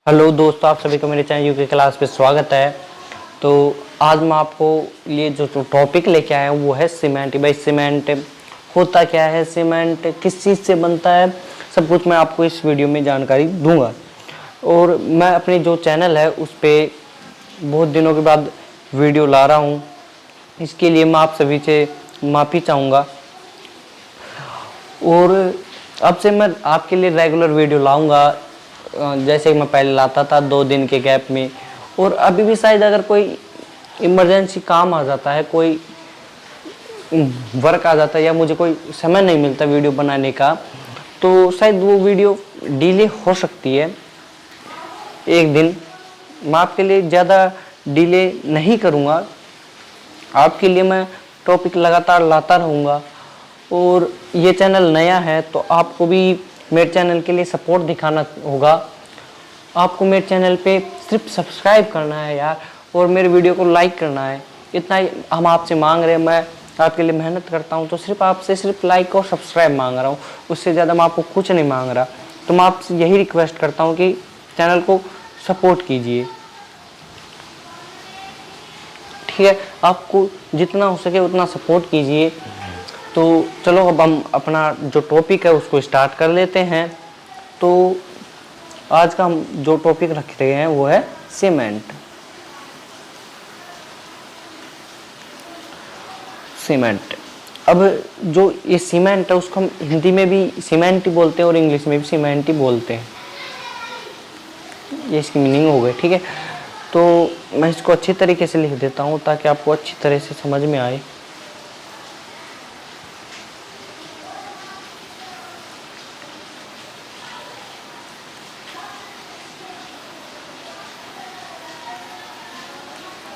Hello दोस्तों, आप सभी को मेरे चैनल यूके क्लास पे स्वागत है। तो आज मैं आपको लिए जो टॉपिक लेके आया हूँ वो है सीमेंट। भाई सीमेंट होता क्या है, सीमेंट किस चीज़ से बनता है, सब कुछ मैं आपको इस वीडियो में जानकारी दूंगा। और मैं अपने जो चैनल है उस पर बहुत दिनों के बाद वीडियो ला रहा हूँ, इसके लिए मैं आप सभी से माफ़ी चाहूँगा। और अब से मैं आपके लिए रेगुलर वीडियो लाऊंगा, जैसे मैं पहले लाता था 2 दिन के गैप में। और अभी भी शायद अगर कोई इमरजेंसी काम आ जाता है, कोई वर्क आ जाता है या मुझे कोई समय नहीं मिलता वीडियो बनाने का, तो शायद वो वीडियो डिले हो सकती है एक दिन। मैं आपके लिए ज़्यादा डिले नहीं करूँगा, आपके लिए मैं टॉपिक लगातार लाता रहूँगा। और ये चैनल नया है तो आपको भी मेरे चैनल के लिए सपोर्ट दिखाना होगा। आपको मेरे चैनल पे सिर्फ सब्सक्राइब करना है यार, और मेरे वीडियो को लाइक करना है। इतना ही हम आपसे मांग रहे हैं। मैं आपके लिए मेहनत करता हूँ तो सिर्फ आपसे सिर्फ लाइक और सब्सक्राइब मांग रहा हूँ, उससे ज़्यादा मैं आपको कुछ नहीं मांग रहा। तो मैं आपसे यही रिक्वेस्ट करता हूँ कि चैनल को सपोर्ट कीजिए, ठीक है। आपको जितना हो सके उतना सपोर्ट कीजिए। तो चलो अब हम अपना जो टॉपिक है उसको स्टार्ट कर लेते हैं। तो आज का हम जो टॉपिक रख रहे हैं वो है सीमेंट। सीमेंट, अब जो ये सीमेंट है उसको हम हिंदी में भी सीमेंट ही बोलते हैं और इंग्लिश में भी सीमेंट ही बोलते हैं, ये इसकी मीनिंग हो गई, ठीक है। तो मैं इसको अच्छी तरीके से लिख देता हूँ ताकि आपको अच्छी तरह से समझ में आए।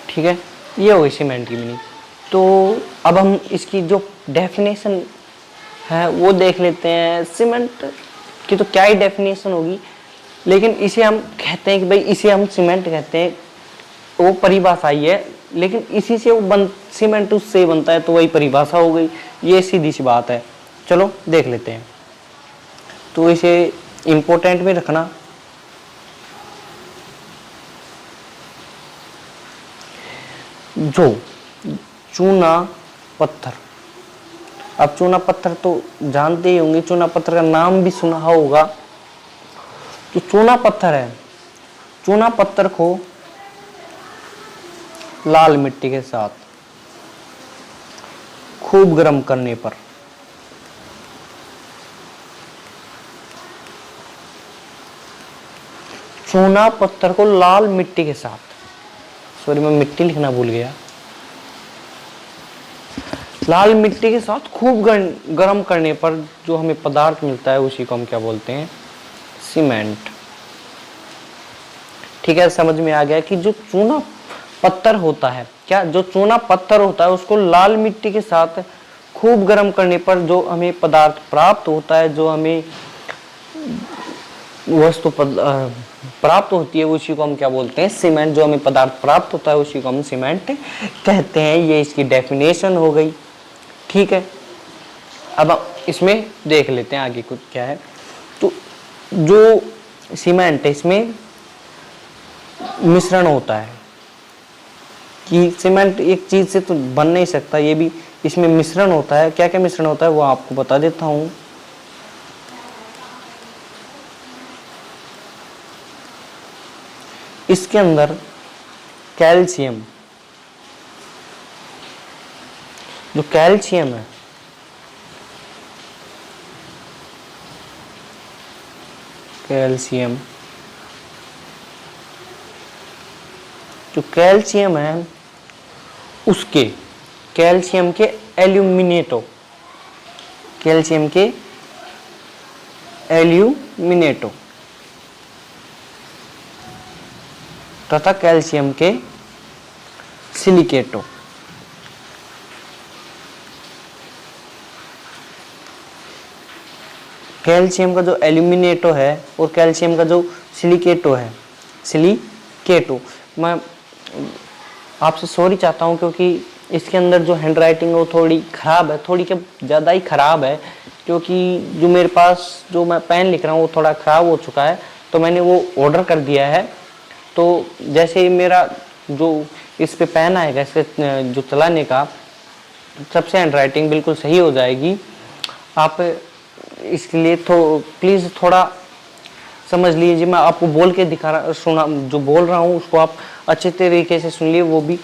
ठीक है, ये हो गई सीमेंट की मीनिंग। तो अब हम इसकी जो डेफिनेशन है वो देख लेते हैं। सीमेंट की तो क्या ही डेफिनेशन होगी, लेकिन इसे हम कहते हैं कि भाई इसे हम सीमेंट कहते हैं, वो परिभाषा ही है। लेकिन इसी से वो सीमेंट उससे बनता है, तो वही परिभाषा हो गई, ये सीधी सी बात है। चलो देख लेते हैं। तो इसे इम्पोर्टेंट में रखना। जो चूना पत्थर, अब चूना पत्थर तो जानते ही होंगे, चूना पत्थर का नाम भी सुना होगा। तो चूना पत्थर है, चूना पत्थर को लाल मिट्टी के साथ खूब गर्म करने पर चूना पत्थर को लाल मिट्टी के साथ, सॉरी मैं मिट्टी लिखना भूल गया, लाल मिट्टी के साथ खूब गर्म करने पर जो हमें पदार्थ मिलता है उसी को हम क्या बोलते हैं, सीमेंट। ठीक है, समझ में आ गया कि जो चूना पत्थर होता है, क्या जो चूना पत्थर होता है उसको लाल मिट्टी के साथ खूब गर्म करने पर जो हमें पदार्थ प्राप्त होता है, जो हमें वस्तु प्राप्त होती है उसी को हम क्या बोलते हैं, सीमेंट। जो हमें पदार्थ प्राप्त होता है उसी को हम सीमेंट कहते हैं। ये इसकी डेफिनेशन हो गई, ठीक है। अब इसमें देख लेते हैं आगे कुछ क्या है। तो जो सीमेंट है इसमें मिश्रण होता है, कि सीमेंट एक चीज से तो बन नहीं सकता, ये भी इसमें मिश्रण होता है। क्या क्या मिश्रण होता है वो आपको बता देता हूं। इसके अंदर कैल्शियम, जो कैल्शियम है, कैल्शियम जो कैल्शियम है उसके कैल्शियम के एल्यूमिनेटो, कैल्शियम के एल्यूमिनेटो तथा कैल्शियम के सिलिकेटो। कैल्शियम का जो एल्यूमिनेटो है और कैल्शियम का जो सिलिकेटो है, सिलिकेटो, मैं आपसे सॉरी चाहता हूँ क्योंकि इसके अंदर जो हैंड राइटिंग है वो थोड़ी ख़राब है, थोड़ी क्या ज़्यादा ही ख़राब है, क्योंकि जो मेरे पास जो मैं पेन लिख रहा हूँ वो थोड़ा ख़राब हो चुका है। तो मैंने वो ऑर्डर कर दिया है। तो जैसे ही मेरा जो इस पे पेन आएगा, इसके जो चलाने का, सबसे हैंडराइटिंग बिल्कुल सही हो जाएगी। आप इसके लिए तो प्लीज़ थोड़ा समझ लीजिए, मैं आपको बोल के दिखा रहा, सुना जो बोल रहा हूँ उसको आप अच्छे तरीके से सुन लिए, वो भी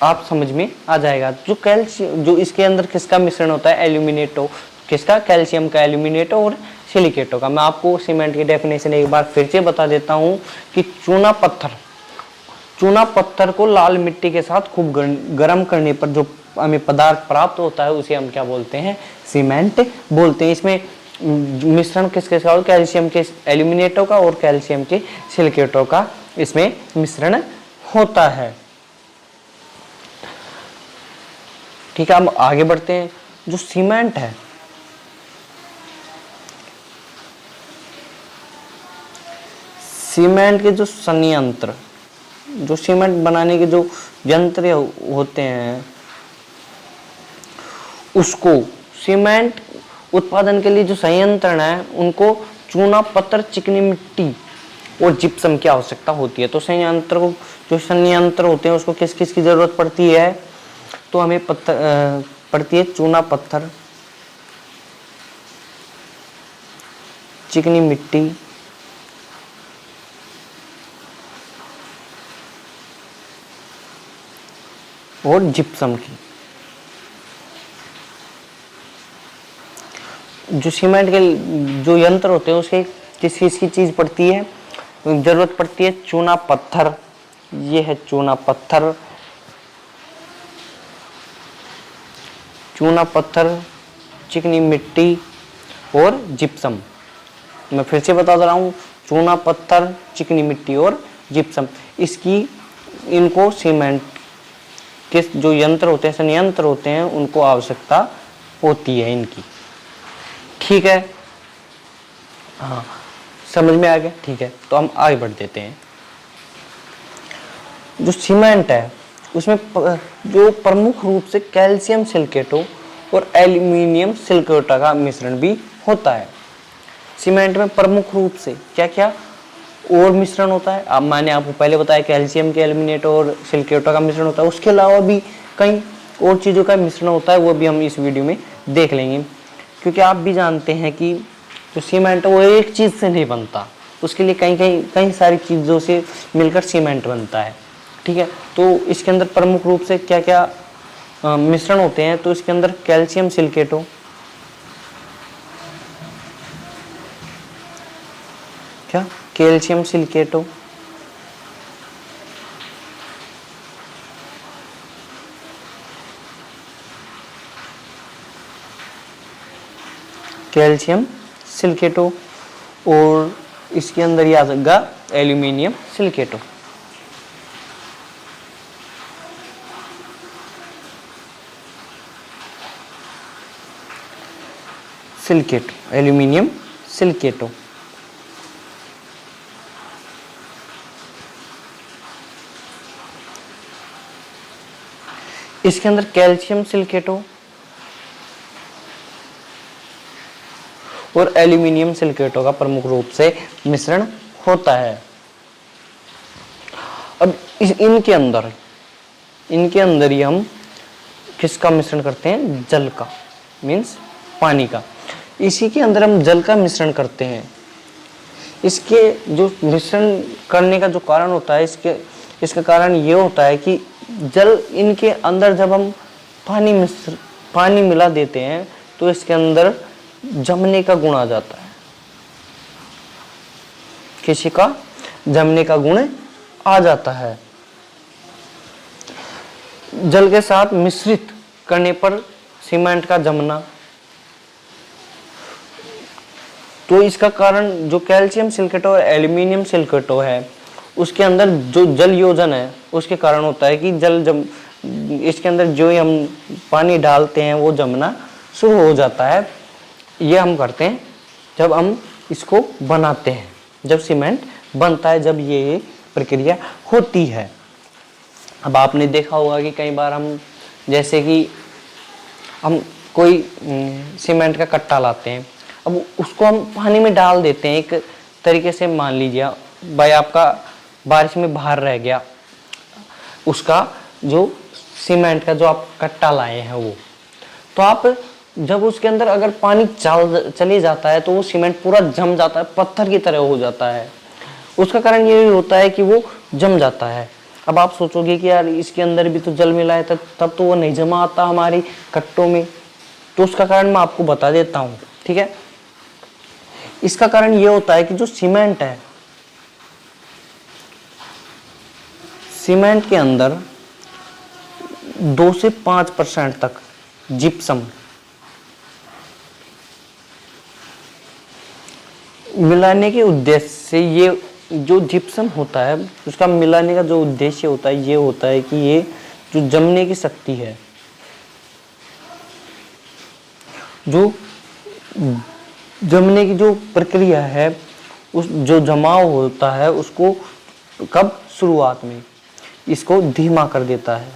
आप समझ में आ जाएगा। जो कैल्शियम, जो इसके अंदर किसका मिश्रण होता है, एल्यूमिनेटो, किसका, कैल्शियम का, एल्यूमिनेटो और सिलिकेटो का। मैं आपको सीमेंट की डेफिनेशन एक बार फिर से बता देता हूँ कि चूना पत्थर को लाल मिट्टी के साथ खूब गर्म करने पर जो हमें पदार्थ प्राप्त होता है उसे हम क्या बोलते हैं, सीमेंट बोलते हैं। इसमें मिश्रण किसके साथ, कैल्शियम के एल्यूमिनेटो का और कैल्शियम के सिलिकेटो का इसमें मिश्रण होता है। ठीक है, हम आगे बढ़ते हैं। जो सीमेंट है, सीमेंट के जो संयंत्र, जो सीमेंट बनाने के जो यंत्र होते हैं, उसको सीमेंट उत्पादन के लिए जो संयंत्र है उनको चूना पत्थर, चिकनी मिट्टी और जिप्सम की आवश्यकता होती है। तो संयंत्र को, जो संयंत्र होते हैं उसको किस किस की जरूरत पड़ती है, तो हमें पड़ती है चूना पत्थर, चिकनी मिट्टी और जिप्सम की। जो सीमेंट के जो यंत्र होते हैं उसके किस किस की चीज पड़ती है, जरूरत पड़ती है चूना पत्थर, ये है चूना पत्थर, चूना पत्थर, चिकनी मिट्टी और जिप्सम। मैं फिर से बता रहा हूँ, चूना पत्थर, चिकनी मिट्टी और जिप्सम, इनको सीमेंट के जो यंत्र होते हैं, संयंत्र होते हैं, उनको आवश्यकता होती है इनकी। ठीक है, हाँ समझ में आ गया। ठीक है, तो हम आगे बढ़ देते हैं। जो सीमेंट है उसमें जो प्रमुख रूप से कैल्शियम सिलिकेटो और एल्यूमिनियम सिलिकेटो का मिश्रण भी होता है। सीमेंट में प्रमुख रूप से क्या क्या और मिश्रण होता है, अब मैंने आपको पहले बताया कैल्शियम के, एल्यूमिनेटो और सिलिकेटो का मिश्रण होता है। उसके अलावा भी कई और चीज़ों का मिश्रण होता है, वो भी हम इस वीडियो में देख लेंगे। क्योंकि आप भी जानते हैं कि जो सीमेंट है वो एक चीज़ से नहीं बनता, उसके लिए कई सारी चीज़ों से मिलकर सीमेंट बनता है। ठीक है, तो इसके अंदर प्रमुख रूप से क्या क्या मिश्रण होते हैं, तो इसके अंदर कैल्शियम सिलिकेटो, क्या, कैल्शियम सिलिकेटो, कैल्शियम सिलिकेटो और इसके अंदर ये आ जाएगा एल्यूमिनियम सिलिकेटो। सिलिकेटो, एल्यूमिनियम सिलिकेटो। इसके अंदर कैल्शियम सिलिकेटो और एल्यूमिनियम सिलिकेटो का प्रमुख रूप से मिश्रण होता है। अब इनके अंदर ही हम किसका मिश्रण करते हैं, जल का, मीन्स पानी का। इसी के अंदर हम जल का मिश्रण करते हैं। इसके जो मिश्रण करने का जो कारण होता है, इसका कारण ये होता है कि जल, इनके अंदर जब हम पानी मिला देते हैं तो इसके अंदर जमने का गुण आ जाता है, किसी का जमने का गुण आ जाता है। जल के साथ मिश्रित करने पर सीमेंट का जमना, तो इसका कारण जो कैल्शियम सिलिकेटो और एल्यूमिनियम सिलिकेटो है उसके अंदर जो जल योजन है उसके कारण होता है कि इसके अंदर जो ही हम पानी डालते हैं वो जमना शुरू हो जाता है। ये हम करते हैं जब हम इसको बनाते हैं, जब सीमेंट बनता है, जब ये प्रक्रिया होती है। अब आपने देखा होगा कि कई बार हम, जैसे कि हम कोई सीमेंट का कट्टा लाते हैं, अब उसको हम पानी में डाल देते हैं, एक तरीके से मान लीजिए भाई आपका बारिश में बाहर रह गया, उसका जो सीमेंट का जो आप कट्टा लाए हैं वो, तो आप जब उसके अंदर अगर पानी चले जाता है तो वो सीमेंट पूरा जम जाता है, पत्थर की तरह हो जाता है। उसका कारण ये होता है कि वो जम जाता है। अब आप सोचोगे कि यार इसके अंदर भी तो जल मिला है, तब तो वो नहीं जमा आता हमारी कट्टों में। तो उसका कारण मैं आपको बता देता हूँ, ठीक है। इसका कारण ये होता है कि जो सीमेंट है, सीमेंट के अंदर 2 से 5% तक जिप्सम मिलाने के उद्देश्य से, ये जो जिप्सम होता है उसका मिलाने का जो उद्देश्य होता है ये होता है कि ये जो जमने की शक्ति है, जो जमने की जो प्रक्रिया है, उस जो जमाव होता है उसको कब शुरुआत में इसको धीमा कर देता है।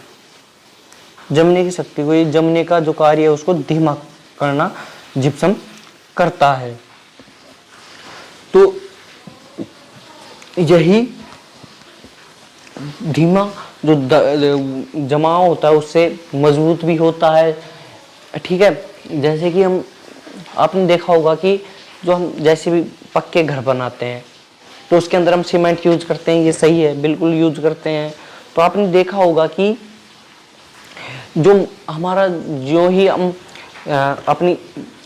जमने की शक्ति को, ये जमने का जो कार्य है उसको धीमा करना जिप्सम करता है। तो यही धीमा जो जमाव होता है उससे मजबूत भी होता है, ठीक है। जैसे कि आपने देखा होगा कि जो हम जैसे भी पक्के घर बनाते हैं तो उसके अंदर हम सीमेंट यूज करते हैं, ये सही है, बिल्कुल यूज करते हैं। तो आपने देखा होगा कि जो हमारा जो ही हम अपनी,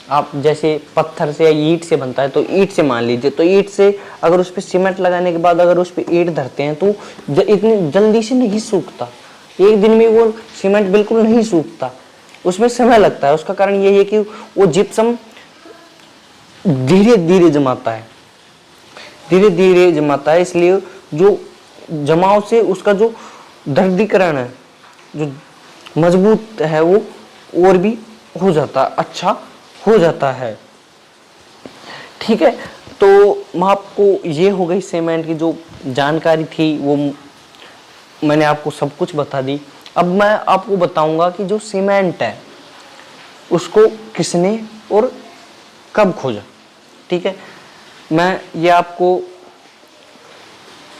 आप जैसे पत्थर से या ईंट से बनता है, तो ईंट से मान लीजिए, तो ईंट से अगर उस पर सीमेंट लगाने के बाद अगर उस पर ईंट धरते हैं तो इतनी जल्दी से नहीं सूखता। एक दिन में वो सीमेंट बिल्कुल नहीं सूखता, उसमें समय लगता है। उसका कारण यही है कि वो जिप्सम धीरे धीरे जमाता है, धीरे धीरे जमाता है। इसलिए जो जमाव से उसका जो दृढ़ीकरण है, जो मजबूत है, वो और भी हो जाता है, अच्छा हो जाता है, ठीक है। तो मैं आपको, ये हो गई सीमेंट की जो जानकारी थी, वो मैंने आपको सब कुछ बता दी। अब मैं आपको बताऊंगा कि जो सीमेंट है उसको किसने और कब खोजा, ठीक है। मैं ये आपको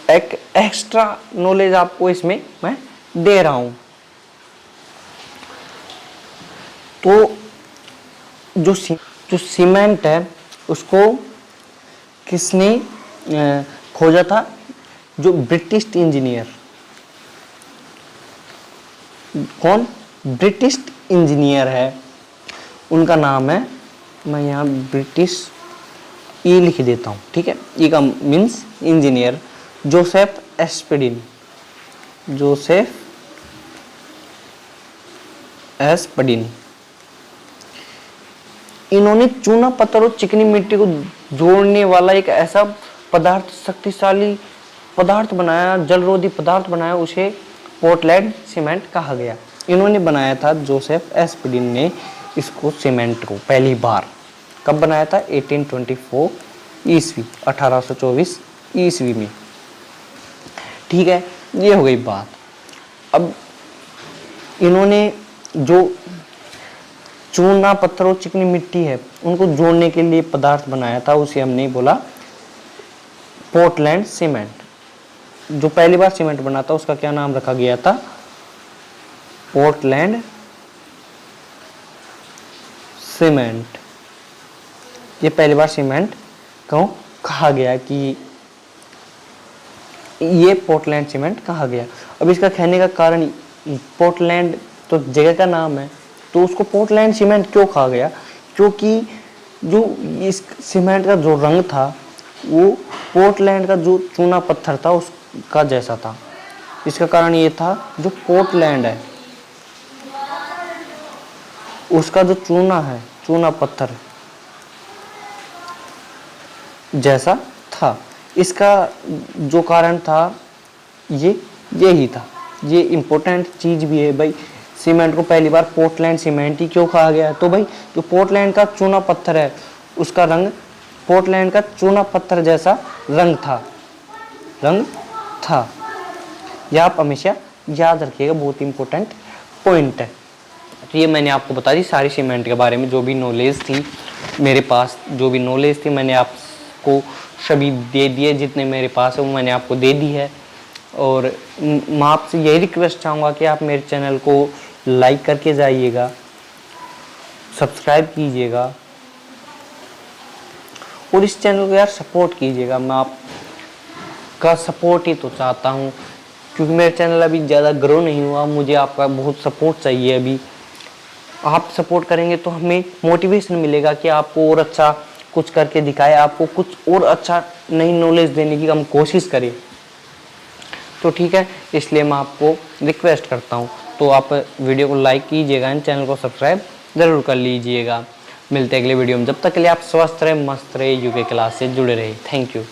एक एक्स्ट्रा नॉलेज आपको इसमें मैं दे रहा हूं। तो जो सीमेंट है उसको किसने खोजा था? जो ब्रिटिश इंजीनियर, कौन? ब्रिटिश इंजीनियर है, उनका नाम है, मैं यहाँ ब्रिटिश ई लिख देता हूँ, ठीक है। ई का मीन्स इंजीनियर, जोसेफ एस्पेडिन, जोसेफ एस्पेडिन। इन्होंने चूना पत्थर और चिकनी मिट्टी को जोड़ने वाला एक ऐसा पदार्थ, शक्तिशाली पदार्थ बनाया, जलरोधी पदार्थ बनाया, उसे पोर्टलैंड सीमेंट कहा गया। इन्होंने बनाया था, जोसेफ एस्पेडिन ने इसको, सीमेंट को पहली बार कब बनाया था? 1824 ईस्वी, 1824 ईस्वी में, ठीक है। ये हो गई बात। अब इन्होंने जो चूना पत्थर और चिकनी मिट्टी है उनको जोड़ने के लिए पदार्थ बनाया था, उसे हमने बोला पोर्टलैंड सीमेंट। जो पहली बार सीमेंट बना था उसका क्या नाम रखा गया था? Portland cement. ये पहली बार सीमेंट को कहा गया कि ये पोर्टलैंड सीमेंट कहा गया। अब इसका कहने का कारण, पोर्टलैंड तो जगह का नाम है, तो उसको पोर्टलैंड सीमेंट क्यों कहा गया? क्योंकि जो इस सीमेंट का जो रंग था वो पोर्टलैंड का जो चूना पत्थर था उसका जैसा था। इसका कारण ये था, जो पोर्टलैंड है उसका जो चूना है, चूना पत्थर जैसा था। इसका जो कारण था ये यही था। ये इम्पोर्टेंट चीज भी है भाई, सीमेंट को पहली बार पोर्टलैंड सीमेंट ही क्यों कहा गया है? तो भाई जो पोर्टलैंड का चूना पत्थर है उसका रंग पोर्टलैंड का चूना पत्थर जैसा रंग था। यह आप हमेशा याद रखिएगा, बहुत इंपॉर्टेंट पॉइंट है। तो ये मैंने आपको बता दी सारी सीमेंट के बारे में, जो भी नॉलेज थी मेरे पास, जो भी नॉलेज थी मैंने आपको सभी दे दिए, जितने मेरे पास है वो मैंने आपको दे दी है। और मैं आपसे यही रिक्वेस्ट चाहूँगा कि आप मेरे चैनल को लाइक करके जाइएगा, सब्सक्राइब कीजिएगा और इस चैनल को यार सपोर्ट कीजिएगा। मैं आपका सपोर्ट ही तो चाहता हूँ, क्योंकि मेरा चैनल अभी ज़्यादा ग्रो नहीं हुआ, मुझे आपका बहुत सपोर्ट चाहिए। अभी आप सपोर्ट करेंगे तो हमें मोटिवेशन मिलेगा कि आपको और अच्छा कुछ करके दिखाए, आपको कुछ और अच्छा नई नॉलेज देने की हम कोशिश करें। तो ठीक है, इसलिए मैं आपको रिक्वेस्ट करता हूँ, तो आप वीडियो को लाइक कीजिएगा, इन चैनल को सब्सक्राइब ज़रूर कर लीजिएगा। मिलते हैं अगले वीडियो में, जब तक के लिए आप स्वस्थ रहे, मस्त रहे, यूके क्लास से जुड़े रहे। Thank you.